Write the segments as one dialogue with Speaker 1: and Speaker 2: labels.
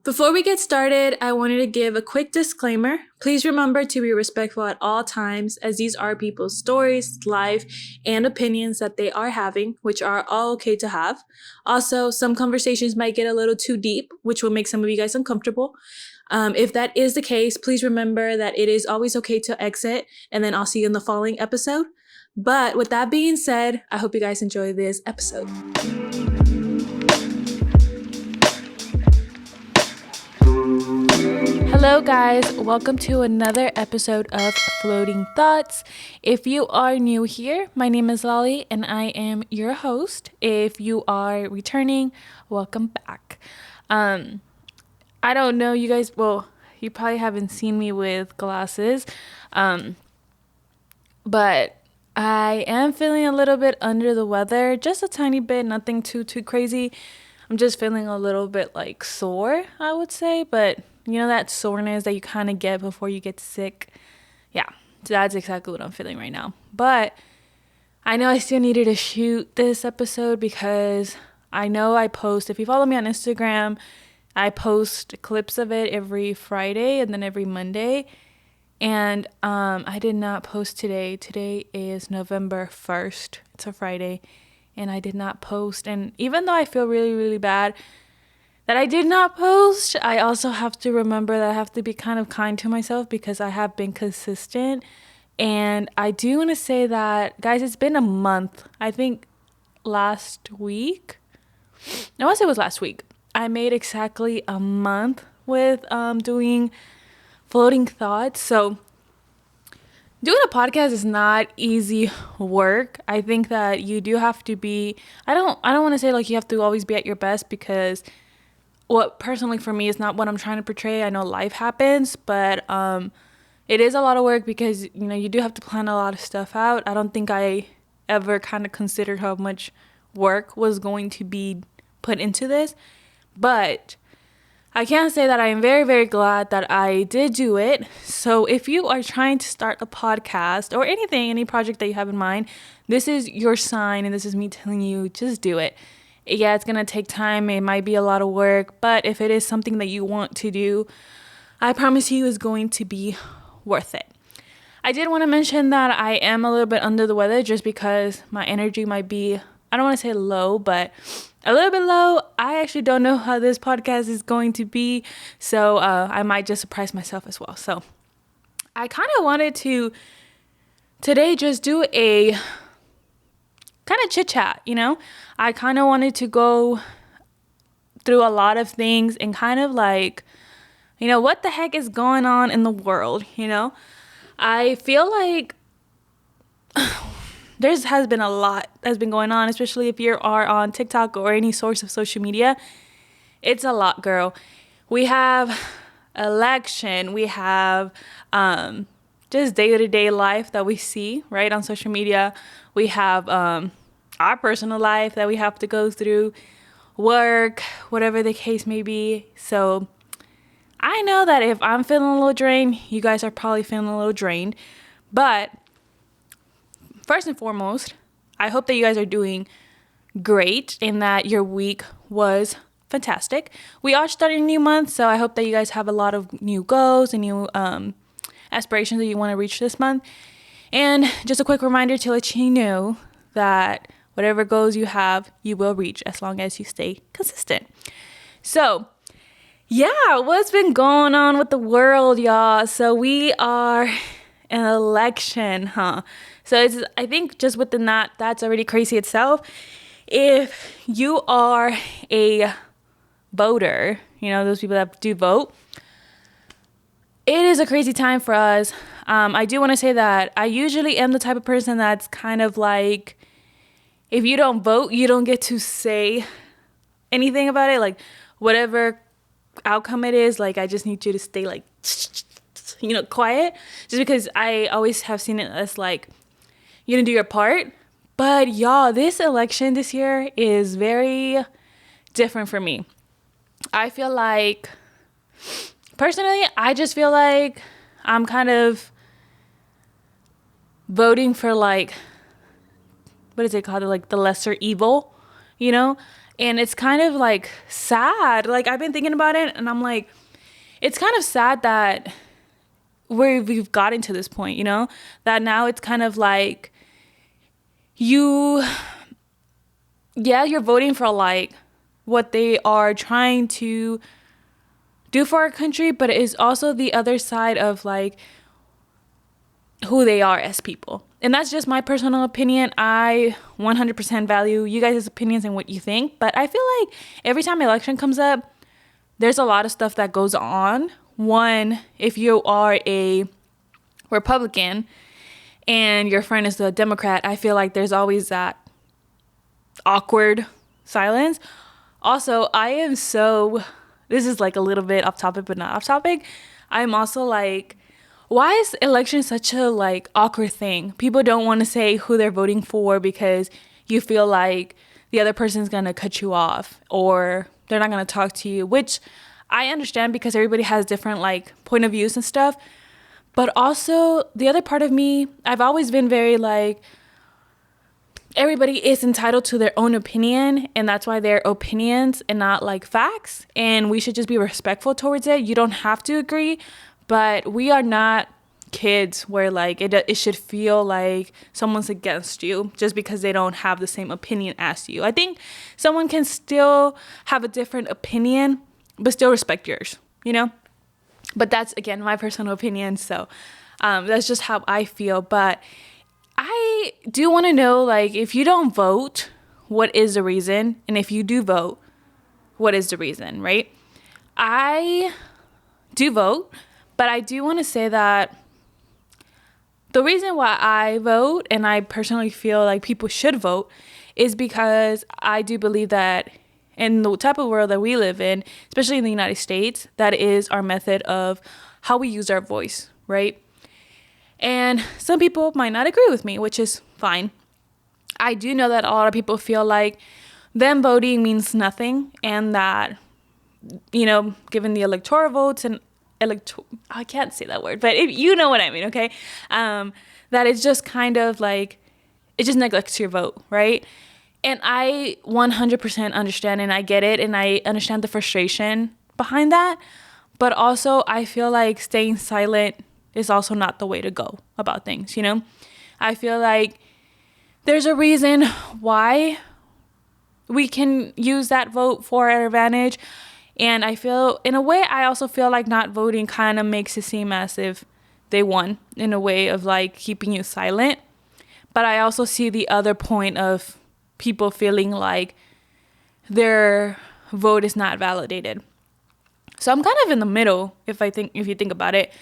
Speaker 1: Before we get started, I wanted to give a quick disclaimer. Please remember to be respectful at all times, as these are people's stories, life, and opinions that they are having, which are all okay to have. Also, some conversations might get a little too deep, which will make some of you guys uncomfortable. If that is the case, please remember that it is always okay to exit, and then I'll see you in the following episode. But with that being said, I hope you guys enjoy this episode. Hello guys, welcome to another episode of Floating Thoughts. If you are new here, my name is Lally and I am your host. If you are returning, welcome back. I don't know you guys, well, you probably haven't seen me with glasses, but I am feeling a little bit under the weather, just a tiny bit, nothing too crazy. I'm just feeling a little bit like sore, I would say, but you know that soreness that you kind of get before you get sick? Yeah, that's exactly what I'm feeling right now. But I know I still needed to shoot this episode because I know I post, if you follow me on Instagram, I post clips of it every Friday and then every Monday. And I did not post today. Today is November 1st. It's a Friday. And I did not post. And even though I feel really bad that I did not post, I also have to remember that I have to be kind of kind to myself because I have been consistent. And I do want to say that, guys, it's been a month. I think last week. I want to say it was last week. I made exactly a month with doing Floating Thoughts. So doing a podcast is not easy work. I think that you do have to be, I don't want to say like you have to always be at your best, because what personally for me is not what I'm trying to portray. I know life happens, but it is a lot of work because, you know, you do have to plan a lot of stuff out. I don't think I ever kind of considered how much work was going to be put into this, but I can say that I am very glad that I did do it. So if you are trying to start a podcast or anything, any project that you have in mind, this is your sign and this is me telling you, just do it. Yeah, it's going to take time. It might be a lot of work, but if it is something that you want to do, I promise you it's going to be worth it. I did want to mention that I am a little bit under the weather just because my energy might be, I don't want to say low, but a little bit low. I actually don't know how this podcast is going to be, so I might just surprise myself as well. So I kind of wanted to today just do a kind of chit chat, you know. I kind of wanted to go through a lot of things and kind of like, you know, what the heck is going on in the world, you know. I feel like there has been a lot that's been going on, especially if you are on TikTok or any source of social media. It's a lot, girl. We have election. We have just day-to-day life that we see, right, on social media. We have our personal life that we have to go through, work, whatever the case may be. So I know that if I'm feeling a little drained, you guys are probably feeling a little drained. But first and foremost, I hope that you guys are doing great and that your week was fantastic. We are starting a new month, so I hope that you guys have a lot of new goals and new aspirations that you want to reach this month. And just a quick reminder to let you know that whatever goals you have, you will reach as long as you stay consistent. So yeah, what's been going on with the world, y'all? So we are an election, huh? So it's, I think just within that, that's already crazy itself. If you are a voter, you know, those people that do vote, it is a crazy time for us. I do want to say that I usually am the type of person that's kind of like, if you don't vote, you don't get to say anything about it. Like whatever outcome it is, like I just need you to stay like, you know, quiet, just because I always have seen it as like, you gonna do your part. But y'all, this election this year is very different for me. I feel like, personally, I just feel like I'm kind of voting for like, what is it called? Like the lesser evil, you know? And it's kind of like sad. Like, I've been thinking about it and I'm like, it's kind of sad that we've gotten to this point, that now it's kind of like you're voting for like what they are trying to do for our country, but it is also the other side of like who they are as people. And that's just my personal opinion. I 100% value you guys' opinions and what you think, but I feel like every time election comes up, there's a lot of stuff that goes on. One, if you are a Republican and your friend is a Democrat, I feel like there's always that awkward silence. Also, this is like a little bit off topic, but not off topic. I'm also like, why is election such a like awkward thing? People don't want to say who they're voting for because you feel like the other person's going to cut you off or they're not going to talk to you, which I understand because everybody has different like point of views and stuff. But also the other part of me, I've always been very like, everybody is entitled to their own opinion, and that's why they're opinions and not like facts. And we should just be respectful towards it. You don't have to agree, but we are not kids where like it should feel like someone's against you just because they don't have the same opinion as you. I think someone can still have a different opinion, but still respect yours, But that's, again, my personal opinion. So that's just how I feel. But I do want to know, like, if you don't vote, what is the reason? And if you do vote, what is the reason, right? I do vote, but I do want to say that the reason why I vote and I personally feel like people should vote is because I do believe that in the type of world that we live in, especially in the United States, that is our method of how we use our voice, right? And some people might not agree with me, which is fine. I do know that a lot of people feel like them voting means nothing and that, given the electoral votes and I can't say that word, but you know what I mean, okay? That it's just kind of like, it just neglects your vote, right? And I 100% understand and I get it and I understand the frustration behind that. But also I feel like staying silent is also not the way to go about things, I feel like there's a reason why we can use that vote for our advantage. And I feel, in a way, I also feel like not voting kind of makes it seem as if they won in a way of like keeping you silent. But I also see the other point of people feeling like their vote is not validated. So I'm kind of in the middle if you think about it.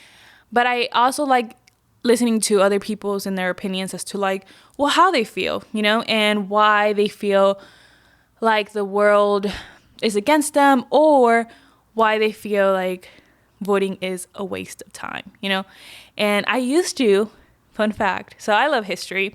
Speaker 1: But I also like listening to other people's and their opinions as to like, well, how they feel, and why they feel like the world is against them or why they feel like voting is a waste of time, And I used to, fun fact, so I love history,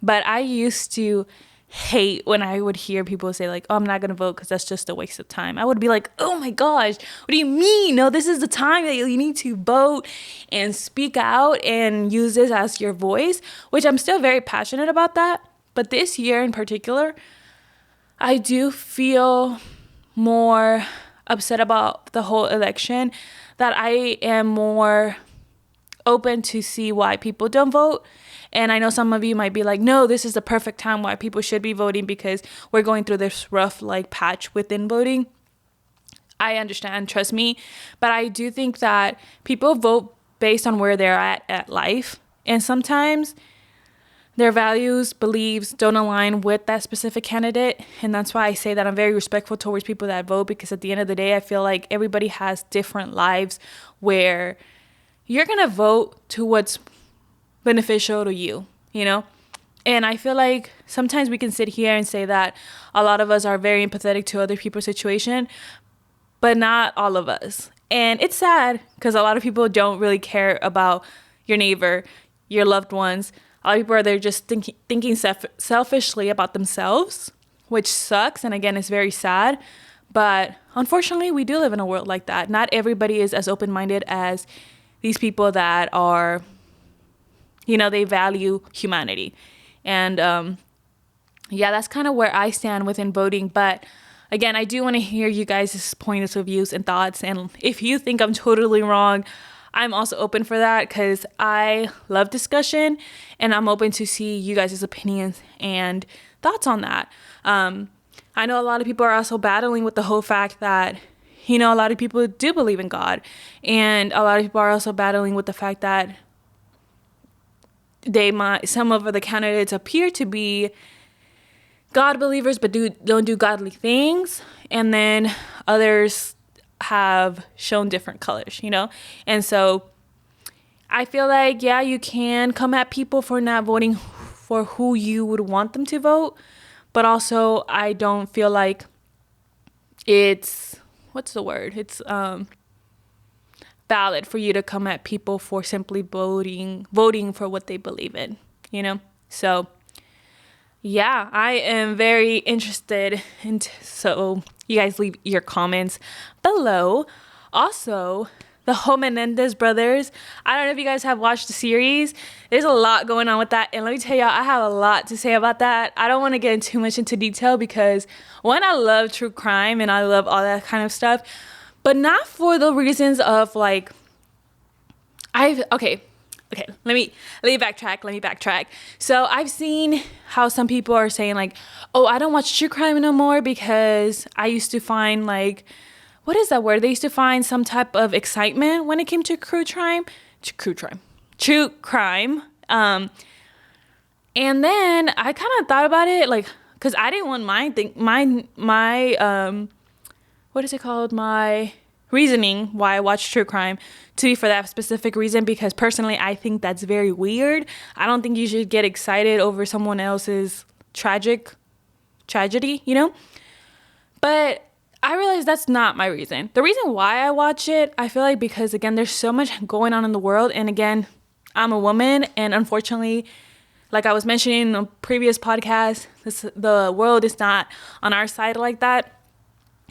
Speaker 1: but I used to hate when I would hear people say like, oh, I'm not going to vote because that's just a waste of time. I would be like, oh my gosh, what do you mean? No, this is the time that you need to vote and speak out and use this as your voice, which I'm still very passionate about that. But this year in particular, I do feel more upset about the whole election, that I am more open to see why people don't vote. And I know some of you might be like, no, this is the perfect time why people should be voting because we're going through this rough like patch within voting. I understand, trust me. But I do think that people vote based on where they're at life. And sometimes their values, beliefs don't align with that specific candidate. And that's why I say that I'm very respectful towards people that vote, because at the end of the day, I feel like everybody has different lives where you're going to vote to what's beneficial to you, And I feel like sometimes we can sit here and say that a lot of us are very empathetic to other people's situation, but not all of us. And it's sad because a lot of people don't really care about your neighbor, your loved ones. A lot of people are there just thinking selfishly about themselves, which sucks. And again, it's very sad. But unfortunately, we do live in a world like that. Not everybody is as open-minded as these people that are, they value humanity. And that's kind of where I stand within voting. But again, I do want to hear you guys' points of views and thoughts. And if you think I'm totally wrong, I'm also open for that because I love discussion and I'm open to see you guys' opinions and thoughts on that. I know a lot of people are also battling with the whole fact that, a lot of people do believe in God. And a lot of people are also battling with the fact that some of the candidates appear to be God believers but don't do godly things, and then others have shown different colors, and so I feel like, yeah, you can come at people for not voting for who you would want them to vote, but also I don't feel like it's it's valid for you to come at people for simply voting for what they believe in, so yeah, I am very interested so you guys leave your comments below. Also, the Menendez brothers, I don't know if you guys have watched the series. There's a lot going on with that, and let me tell y'all, I have a lot to say about that. I don't want to get too much into detail because, one, I love true crime and I love all that kind of stuff, but not for the reasons of like, Okay, let me backtrack. So I've seen how some people are saying like, oh, I don't watch true crime no more because I used to find like, what is that word? They used to find some type of excitement when it came to true crime. And then I kind of thought about it, like, cause I didn't want my reasoning why I watch true crime to be for that specific reason, because personally I think that's very weird. I don't think you should get excited over someone else's tragedy, but I realized that's not my reason. The reason why I watch it, I feel like, because again, there's so much going on in the world, and again, I'm a woman, and unfortunately, like I was mentioning in a previous podcast, the world is not on our side like that.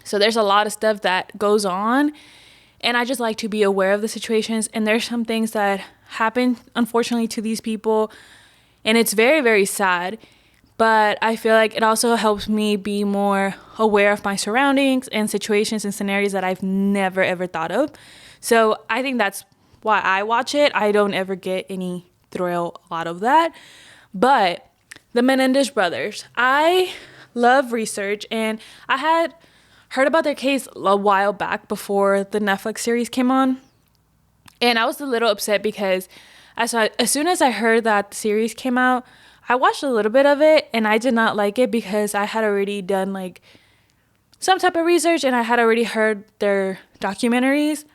Speaker 1: So there's a lot of stuff that goes on, and I just like to be aware of the situations. And there's some things that happen, unfortunately, to these people, and it's very, very sad. But I feel like it also helps me be more aware of my surroundings and situations and scenarios that I've never, ever thought of. So I think that's why I watch it. I don't ever get any thrill out of that. But the Menendez brothers, I love research, and I had heard about their case a while back before the Netflix series came on. And I was a little upset because as soon as I heard that the series came out, I watched a little bit of it, and I did not like it because I had already done like some type of research, and I had already heard their documentaries,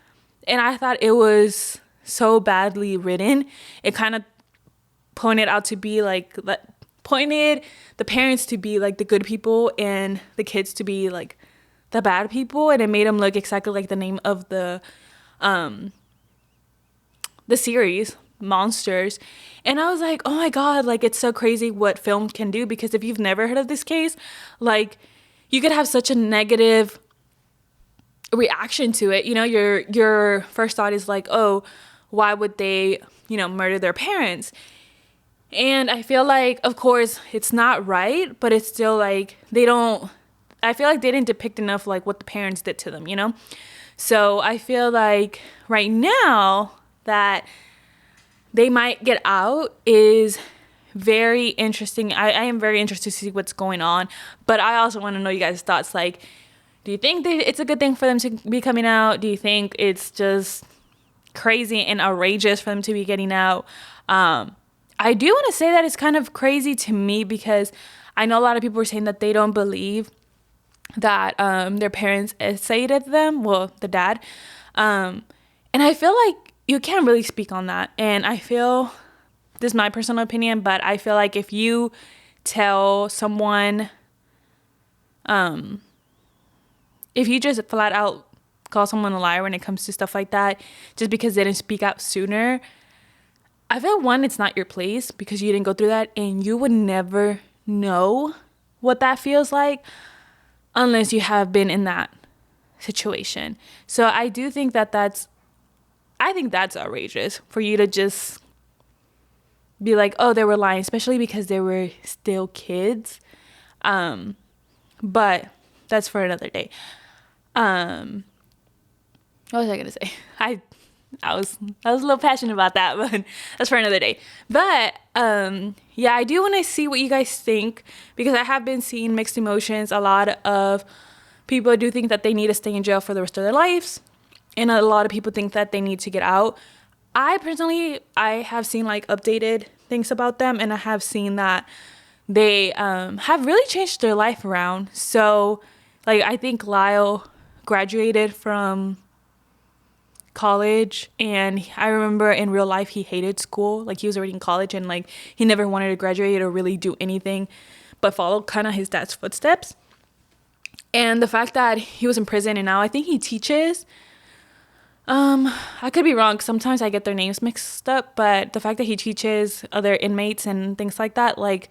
Speaker 1: and I thought it was so badly written. It kind of pointed the parents to be like the good people and the kids to be like the bad people, and it made them look exactly like the name of the series, Monsters. And I was like, oh my god, like, it's so crazy what film can do, because if you've never heard of this case, like, you could have such a negative reaction to it. Your first thought is like, oh, why would they murder their parents? And I feel like, of course, it's not right, but it's still like I feel like they didn't depict enough like what the parents did to them, So I feel like right now that they might get out is very interesting. I am very interested to see what's going on, but I also want to know you guys' thoughts. Like, do you think that it's a good thing for them to be coming out? Do you think it's just crazy and outrageous for them to be getting out? I do want to say that it's kind of crazy to me, because I know a lot of people are saying that they don't believe that their parents assailed them, well, the dad. And I feel like you can't really speak on that. And I feel, this is my personal opinion, but I feel like if you tell someone, if you just flat out call someone a liar when it comes to stuff like that, just because they didn't speak out sooner, I feel, one, it's not your place because you didn't go through that, and you would never know what that feels like unless you have been in that situation. So I do think that's outrageous for you to just be like, oh, they were lying, especially because they were still kids. But that's for another day. What was I gonna say? I was a little passionate about that, but that's for another day. But yeah, I do want to see what you guys think, because I have been seeing mixed emotions. A lot of people do think that they need to stay in jail for the rest of their lives, and a lot of people think that they need to get out. I personally, I have seen like updated things about them, and I have seen that they have really changed their life around. So like, I think Lyle graduated from college, and I remember in real life he hated school. Like, he was already in college, and like, he never wanted to graduate or really do anything but follow kind of his dad's footsteps. And the fact that he was in prison and now I think he teaches, I could be wrong, sometimes I get their names mixed up, but the fact that he teaches other inmates and things like that, like,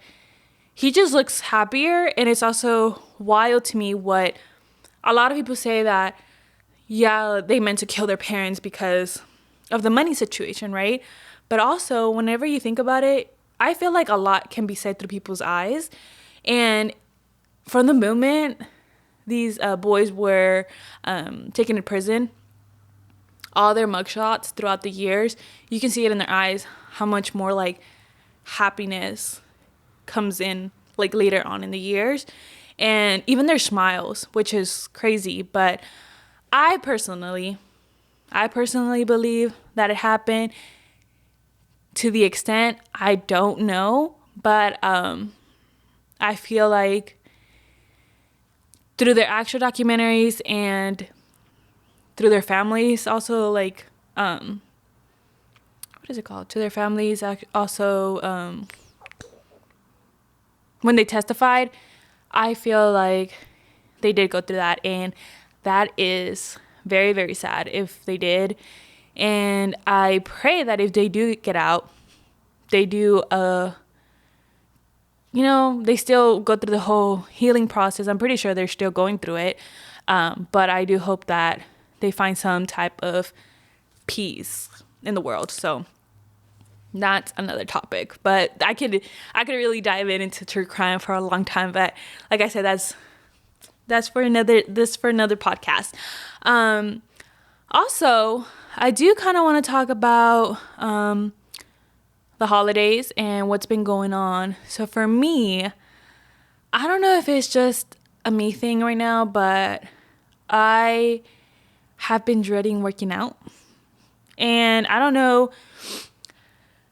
Speaker 1: he just looks happier. And it's also wild to me what a lot of people say, that yeah, they meant to kill their parents because of the money situation, right? But also, whenever you think about it, I feel like a lot can be said through people's eyes. And from the moment these boys were taken to prison, all their mugshots throughout the years, you can see it in their eyes how much more like happiness comes in like later on in the years, and even their smiles, which is crazy. But I personally believe that it happened. To the extent, I don't know, but I feel like through their actual documentaries and through their families also, like, what is it called? To their families also, when they testified, I feel like they did go through that, and that is very, very sad if they did. And I pray that if they do get out, they do, they still go through the whole healing process. I'm pretty sure they're still going through it. But I do hope that they find some type of peace in the world. So that's another topic. But I could really dive into true crime for a long time. But like I said, that's for another podcast. Also, I do kind of want to talk about the holidays and what's been going on. So for me, I don't know if it's just a me thing right now, but I have been dreading working out. And I don't know.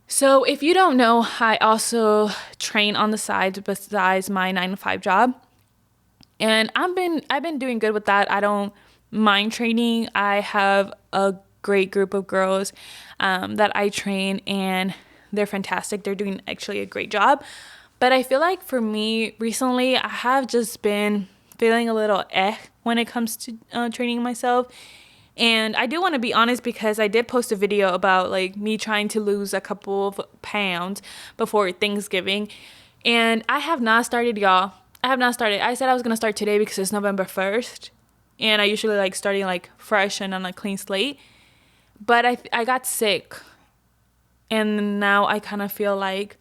Speaker 1: So if you don't know, I also train on the side besides my 9-to-5 job. And I've been doing good with that. I don't mind training. I have a great group of girls that I train, and they're fantastic. They're doing actually a great job. But I feel like for me recently, I have just been feeling a little when it comes to training myself. And I do want to be honest, because I did post a video about like me trying to lose a couple of pounds before Thanksgiving. And I have not started, y'all. I have not started. I said I was going to start today because it's November 1st. And I usually like starting like fresh and on a clean slate. But I got sick. And now I kind of feel like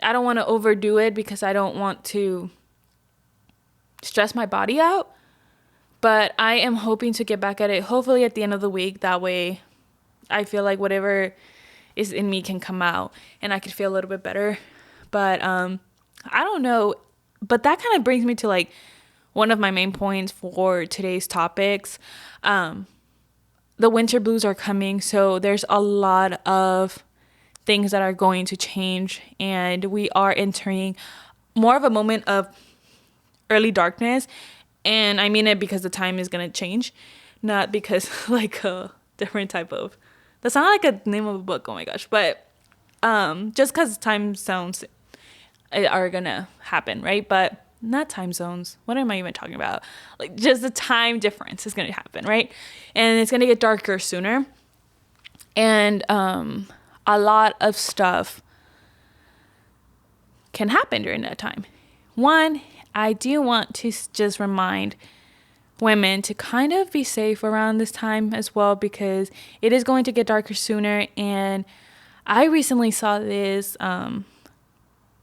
Speaker 1: I don't want to overdo it because I don't want to stress my body out. But I am hoping to get back at it, hopefully at the end of the week. That way I feel like whatever is in me can come out and I could feel a little bit better. But I don't know. But that kind of brings me to like one of my main points for today's topics. The winter blues are coming, so there's a lot of things that are going to change, and we are entering more of a moment of early darkness. And I mean it because the time is going to change, not because like a different type of, that's not like a name of a book, oh my gosh, but just because time zones are going to happen, right? But not time zones. What am I even talking about? Like, just the time difference is going to happen, right? And it's going to get darker sooner. And a lot of stuff can happen during that time. One, I do want to just remind women to kind of be safe around this time as well, because it is going to get darker sooner. And I recently saw this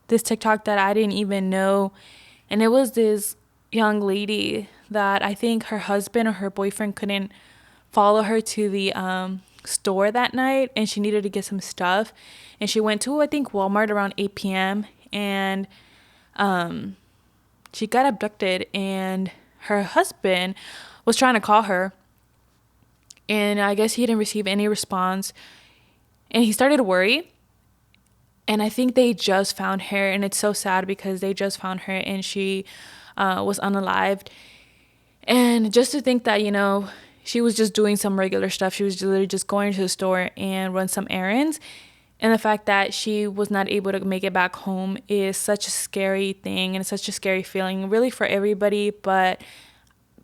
Speaker 1: TikTok that I didn't even know. And it was this young lady that I think her husband or her boyfriend couldn't follow her to the store that night, and she needed to get some stuff, and she went to, I think, Walmart around 8 p.m. and she got abducted, and her husband was trying to call her, and I guess he didn't receive any response, and he started to worry. And I think they just found her, and it's so sad because they just found her and she was unalived. And just to think that, she was just doing some regular stuff. She was literally just going to the store and run some errands. And the fact that she was not able to make it back home is such a scary thing, and it's such a scary feeling, really, for everybody. But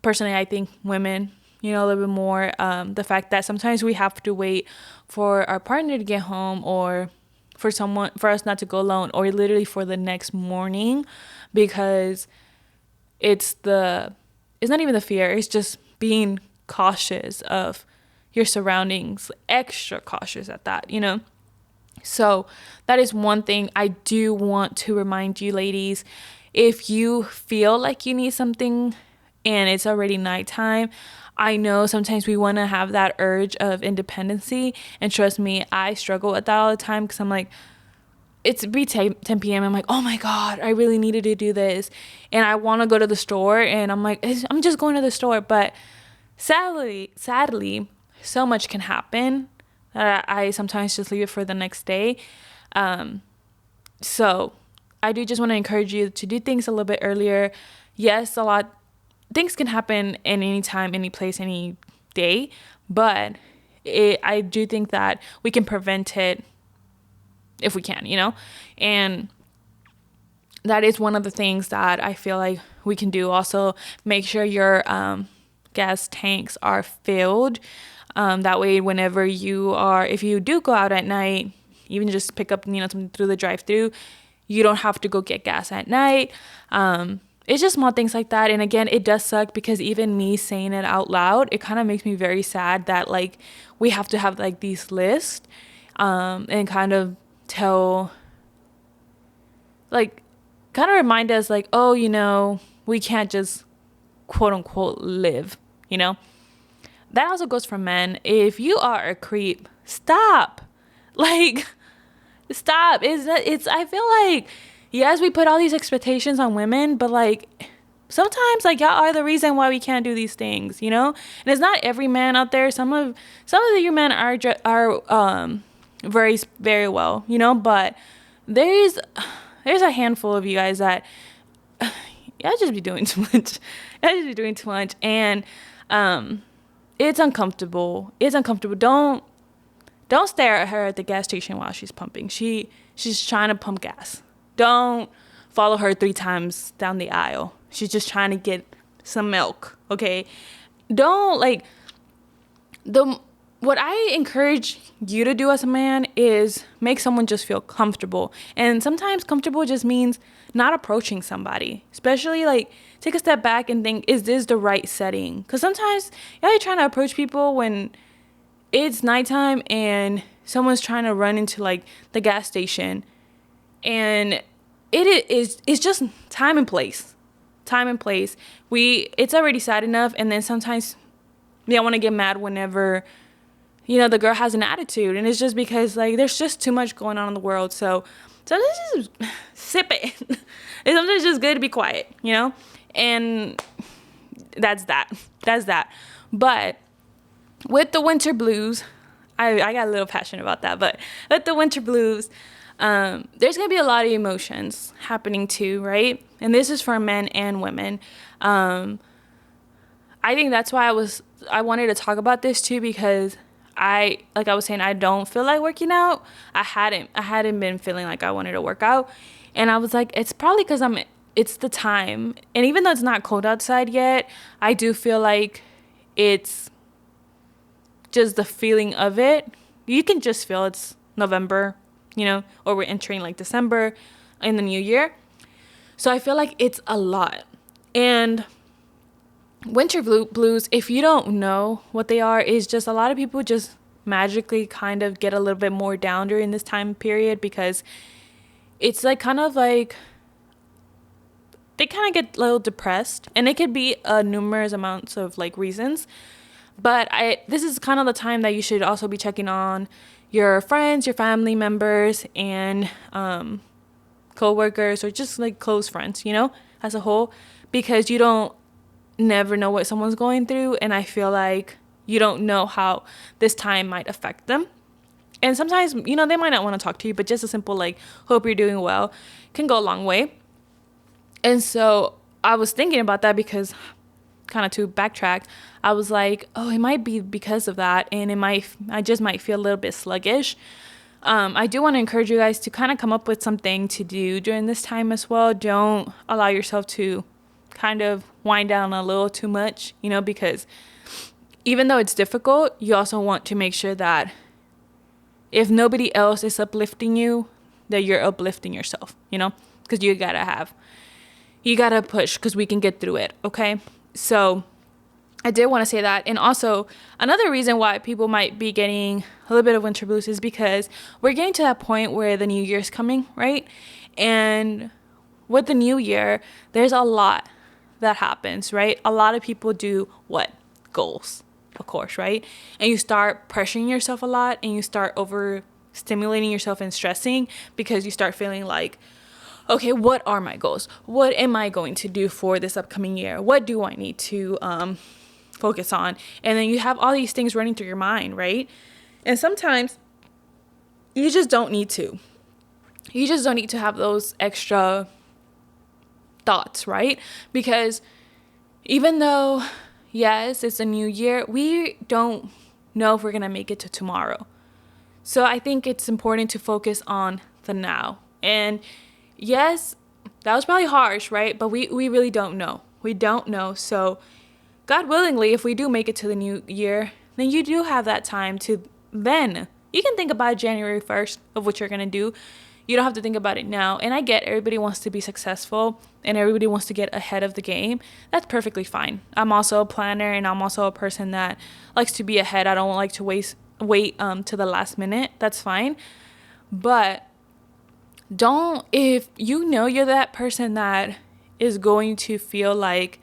Speaker 1: personally, I think women, a little bit more. The fact that sometimes we have to wait for our partner to get home, or for us not to go alone, or literally for the next morning, because it's not even the fear, it's just being cautious of your surroundings, extra cautious at that, So that is one thing I do want to remind you, ladies. If you feel like you need something and it's already nighttime, I know sometimes we want to have that urge of independency, and trust me, I struggle with that all the time, because I'm like, it's be 10 p.m. I'm like, oh my God, I really needed to do this, and I want to go to the store, and I'm like, I'm just going to the store. But sadly, so much can happen that I sometimes just leave it for the next day. So I do just want to encourage you to do things a little bit earlier. Yes, things can happen in any time, any place, any day, but I do think that we can prevent it if we can, and that is one of the things that I feel like we can do. Also, make sure your gas tanks are filled. That way, whenever if you do go out at night, even just pick up, something through the drive-thru, you don't have to go get gas at night. It's just small things like that. And again, it does suck, because even me saying it out loud, it kind of makes me very sad that we have to have these lists, and kind of remind us we can't just quote unquote live, That also goes for men. If you are a creep, stop. Stop. I feel like, yes, we put all these expectations on women, but sometimes y'all are the reason why we can't do these things, And it's not every man out there. Some of you men are very, very well, but there's a handful of you guys that y'all just be doing too much. And it's uncomfortable. Don't stare at her at the gas station while she's pumping. She's trying to pump gas. Don't follow her 3 times down the aisle. She's just trying to get some milk, okay? What I encourage you to do as a man is make someone just feel comfortable. And sometimes comfortable just means not approaching somebody. Especially take a step back and think, is this the right setting? Because sometimes y'all are trying to approach people when it's nighttime and someone's trying to run into the gas station, and it's just time and place. It's already sad enough, and then sometimes I want to get mad whenever the girl has an attitude, and it's just because there's just too much going on in the world. So sometimes just sip it. It's sometimes just good to be quiet, and that's that. But with the winter blues, I got a little passionate about that, but with the winter blues, there's going to be a lot of emotions happening too, right? And this is for men and women. I think that's why I wanted to talk about this too, because I was saying, I don't feel like working out. I hadn't been feeling like I wanted to work out. And I was like, it's probably because it's the time. And even though it's not cold outside yet, I do feel like it's just the feeling of it. You can just feel it's November, or we're entering December in the new year. So I feel like it's a lot. And winter blues, if you don't know what they are, is just a lot of people just magically kind of get a little bit more down during this time period, because it's they kind of get a little depressed, and it could be numerous amounts of like reasons. But this is kind of the time that you should also be checking on your friends, your family members, and co-workers, or just like close friends, as a whole, because you don't never know what someone's going through, and I feel like you don't know how this time might affect them. And sometimes, they might not want to talk to you, but just a simple like, hope you're doing well, can go a long way. And so I was thinking about that because, kind of to backtrack, I was like, oh, it might be because of that, and I just might feel a little bit sluggish. I do want to encourage you guys to kind of come up with something to do during this time as well. Don't allow yourself to kind of wind down a little too much, because even though it's difficult, you also want to make sure that if nobody else is uplifting you, that you're uplifting yourself, because you gotta push, because we can get through it. Okay. So I did want to say that. And also another reason why people might be getting a little bit of winter blues is because we're getting to that point where the new year's coming, right? And with the new year, there's a lot that happens, right? A lot of people do what? Goals, of course, right? And you start pressuring yourself a lot, and you start overstimulating yourself and stressing, because you start feeling like, okay, what are my goals? What am I going to do for this upcoming year? What do I need to focus on? And then you have all these things running through your mind, right? And sometimes you just don't need to. You just don't need to have those extra thoughts, right? Because even though, yes, it's a new year, we don't know if we're going to make it to tomorrow. So I think it's important to focus on the now. And yes, that was probably harsh, right? But we really don't know. We don't know. So God willingly, if we do make it to the new year, then you do have that time to then. You can think about January 1st of what you're going to do. You don't have to think about it now. And I get everybody wants to be successful and everybody wants to get ahead of the game. That's perfectly fine. I'm also a planner, and I'm also a person that likes to be ahead. I don't like to wait to the last minute. That's fine. But if you're that person that is going to feel like,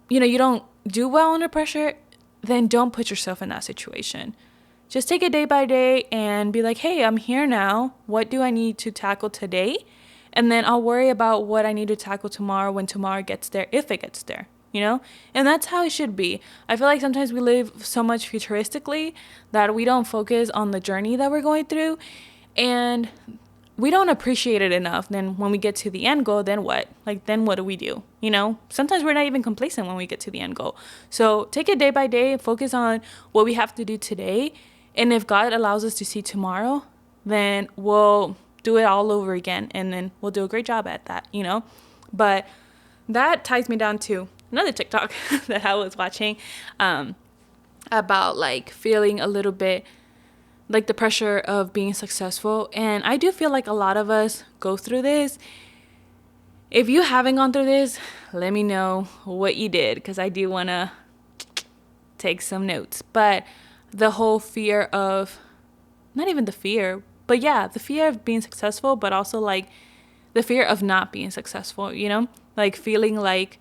Speaker 1: you don't do well under pressure, then don't put yourself in that situation. Just take it day by day and be like, hey, I'm here now. What do I need to tackle today? And then I'll worry about what I need to tackle tomorrow when tomorrow gets there, if it gets there, And that's how it should be. I feel like sometimes we live so much futuristically that we don't focus on the journey that we're going through. And we don't appreciate it enough. Then when we get to the end goal, then what? Then what do we do? Sometimes we're not even complacent when we get to the end goal. So take it day by day, focus on what we have to do today. And if God allows us to see tomorrow, then we'll do it all over again. And then we'll do a great job at that, But that ties me down to another TikTok that I was watching about feeling a little bit like the pressure of being successful. And I do feel like a lot of us go through this. If you haven't gone through this, let me know what you did, because I do want to take some notes. But the whole fear of, not even the fear, but yeah, the fear of being successful, but also the fear of not being successful, feeling like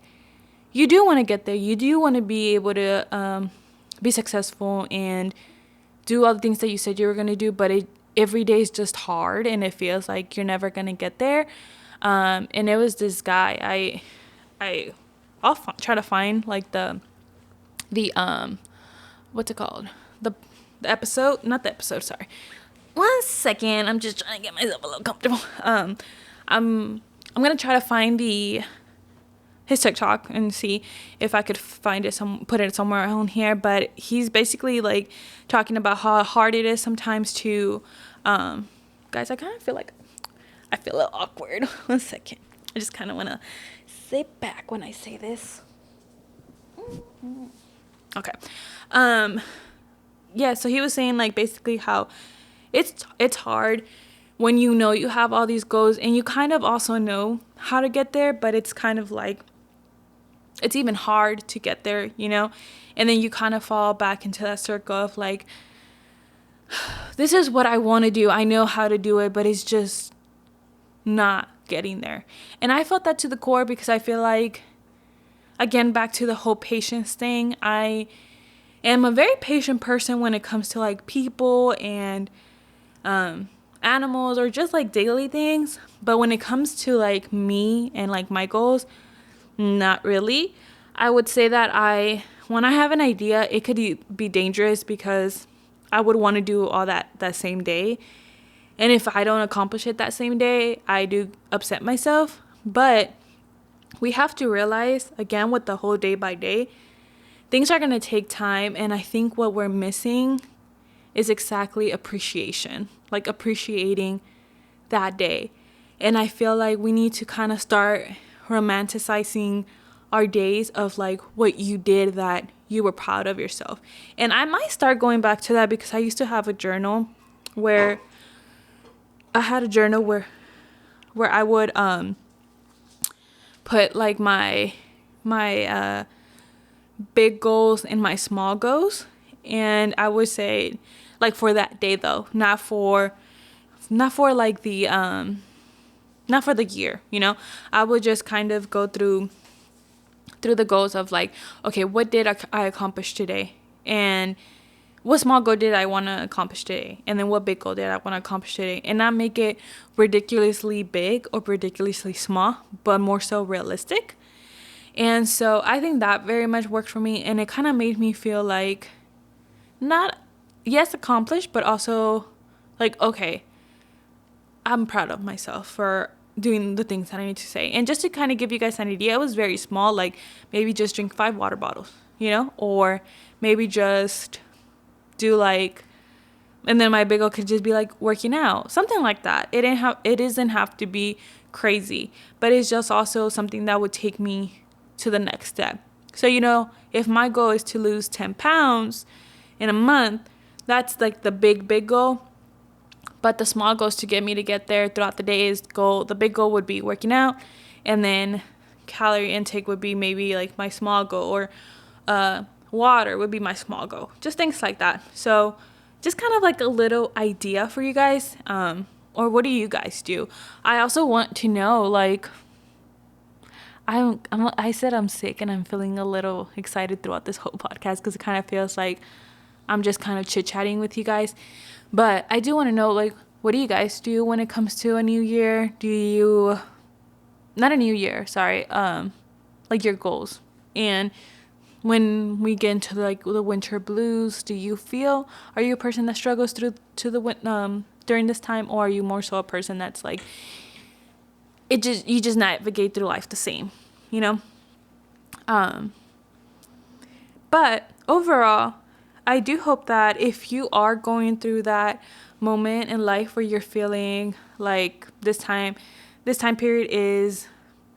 Speaker 1: you do want to get there. You do want to be able to be successful and do all the things that you said you were going to do, but every day is just hard, and it feels like you're never going to get there. And it was this guy, I'll try to find the what's it called? The episode, not the episode, sorry. 1 second, I'm just trying to get myself a little comfortable. I'm going to try to find his TikTok and see if I could find it, put it somewhere on here. But he's basically talking about how hard it is sometimes to, guys, I kind of feel like I feel a little awkward. 1 second. I just kind of want to sit back when I say this. Okay. Yeah, so he was saying basically how it's hard when you have all these goals, and you kind of also know how to get there, but it's kind of it's even hard to get there, and then you kind of fall back into that circle of this is what I want to do. I know how to do it, but it's just not getting there. And I felt that to the core because I feel like, again, back to the whole patience thing, I am a very patient person when it comes to like people and animals or just like daily things. But when it comes to like me and like my goals, not really. I would say that when I have an idea, it could be dangerous because I would want to do all that same day. And if I don't accomplish it that same day, I do upset myself. But we have to realize, again, with the whole day by day, things are going to take time. And I think what we're missing is exactly appreciation, like appreciating that day. And I feel like we need to kind of start romanticizing our days of like what you did that you were proud of yourself. And I might start going back to that because I used to have a journal where where I would put like my big goals and my small goals. And I would say like for that day though, not for like the not for the year, you know. I would just kind of go through the goals of like, okay, what did I accomplish today? And what small goal did I want to accomplish today? And then what big goal did I want to accomplish today? And not make it ridiculously big or ridiculously small, but more so realistic. And so I think that very much worked for me. And it kind of made me feel like yes, accomplished, but also like, okay, I'm proud of myself for doing the things that I need to say. And just to kind of give you guys an idea, it was very small, like maybe just drink 5 water bottles, you know, or maybe just do like, and then my big goal could just be like working out, something like that. It doesn't have to be crazy, but it's just also something that would take me to the next step. So, you know, if my goal is to lose 10 pounds in a month, that's like the big goal. But the small goals to get me to get there throughout the day the big goal would be working out, and then calorie intake would be maybe like my small goal, or water would be my small goal, just things like that. So just kind of like a little idea for you guys, or what do you guys do? I also want to know, like, I said I'm sick and I'm feeling a little excited throughout this whole podcast because it kind of feels like I'm just kind of chit-chatting with you guys. But I do want to know, like, what do you guys do when it comes to a new year? Not a new year, sorry, like your goals. And when we get into like the winter blues, are you a person that struggles through during this time, or are you more so a person that's like, you just navigate through life the same, you know? But overall, I do hope that if you are going through that moment in life where you're feeling like this time period is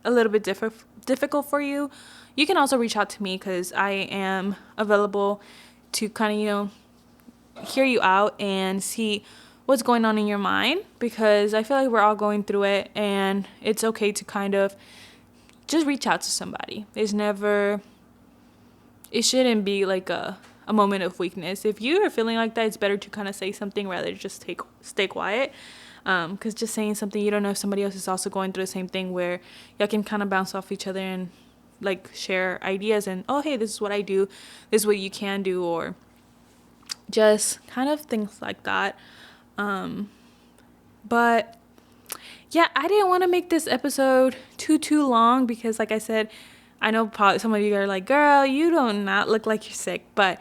Speaker 1: a little bit difficult for you, you can also reach out to me because I am available to kind of, you know, hear you out and see what's going on in your mind, because I feel like we're all going through it, and it's okay to kind of just reach out to somebody. It shouldn't be like a moment of weakness. If you are feeling like that, it's better to kind of say something rather than just stay quiet. Because just saying something, you don't know if somebody else is also going through the same thing, where y'all can kind of bounce off each other and like share ideas and, oh, hey, this is what I do, this is what you can do, or just kind of things like that. But yeah, I didn't want to make this episode too long because, like I said, I know probably some of you are like, girl, you do not look like you're sick. But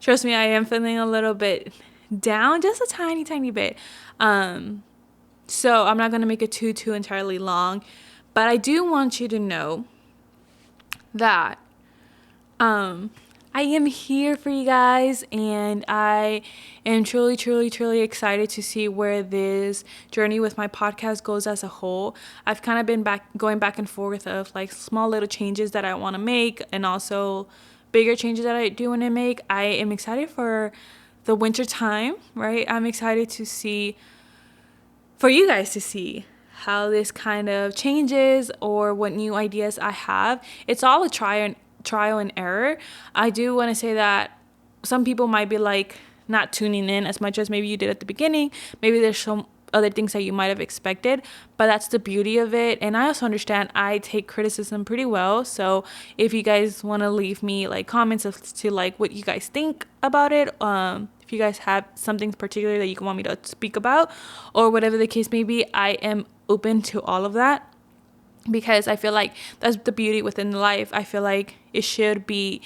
Speaker 1: trust me, I am feeling a little bit down, just a tiny bit. So I'm not going to make it too entirely long. But I do want you to know that I am here for you guys, and I am truly excited to see where this journey with my podcast goes as a whole. I've kind of been going back and forth of like small little changes that I want to make, and also bigger changes that I do want to make. I am excited for the winter time, right? I'm excited for you guys to see how this kind of changes or what new ideas I have. It's all a trial and error. I do want to say that some people might be like not tuning in as much as maybe you did at the beginning. Maybe there's other things that you might have expected, but that's the beauty of it. And I also understand I take criticism pretty well, so if you guys want to leave me like comments as to like what you guys think about it, if you guys have something particular that you want me to speak about or whatever the case may be, I am open to all of that, because I feel like that's the beauty within life. I feel like you should be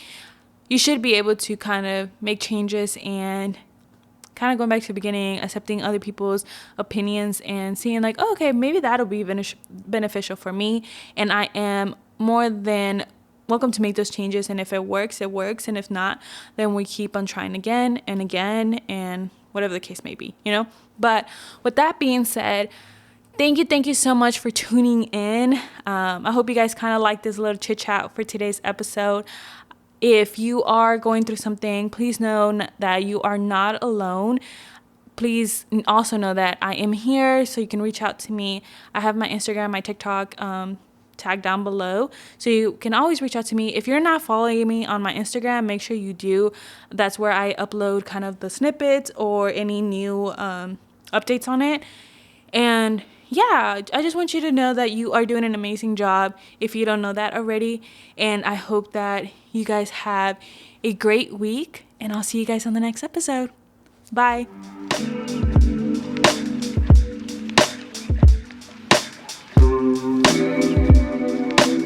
Speaker 1: able to kind of make changes and kind of going back to the beginning, accepting other people's opinions and seeing like, oh, okay, maybe that'll be beneficial for me. And I am more than welcome to make those changes. And if it works, it works. And if not, then we keep on trying again and again and whatever the case may be, But with that being said, thank you so much for tuning in. I hope you guys kind of like this little chit chat for today's episode. If you are going through something, please know that you are not alone. Please also know that I am here, so you can reach out to me. I have my Instagram, my TikTok tagged down below, so you can always reach out to me. If you're not following me on my Instagram, make sure you do. That's where I upload kind of the snippets or any new updates on it. And yeah, I just want you to know that you are doing an amazing job if you don't know that already. And I hope that you guys have a great week, and I'll see you guys on the next episode. Bye.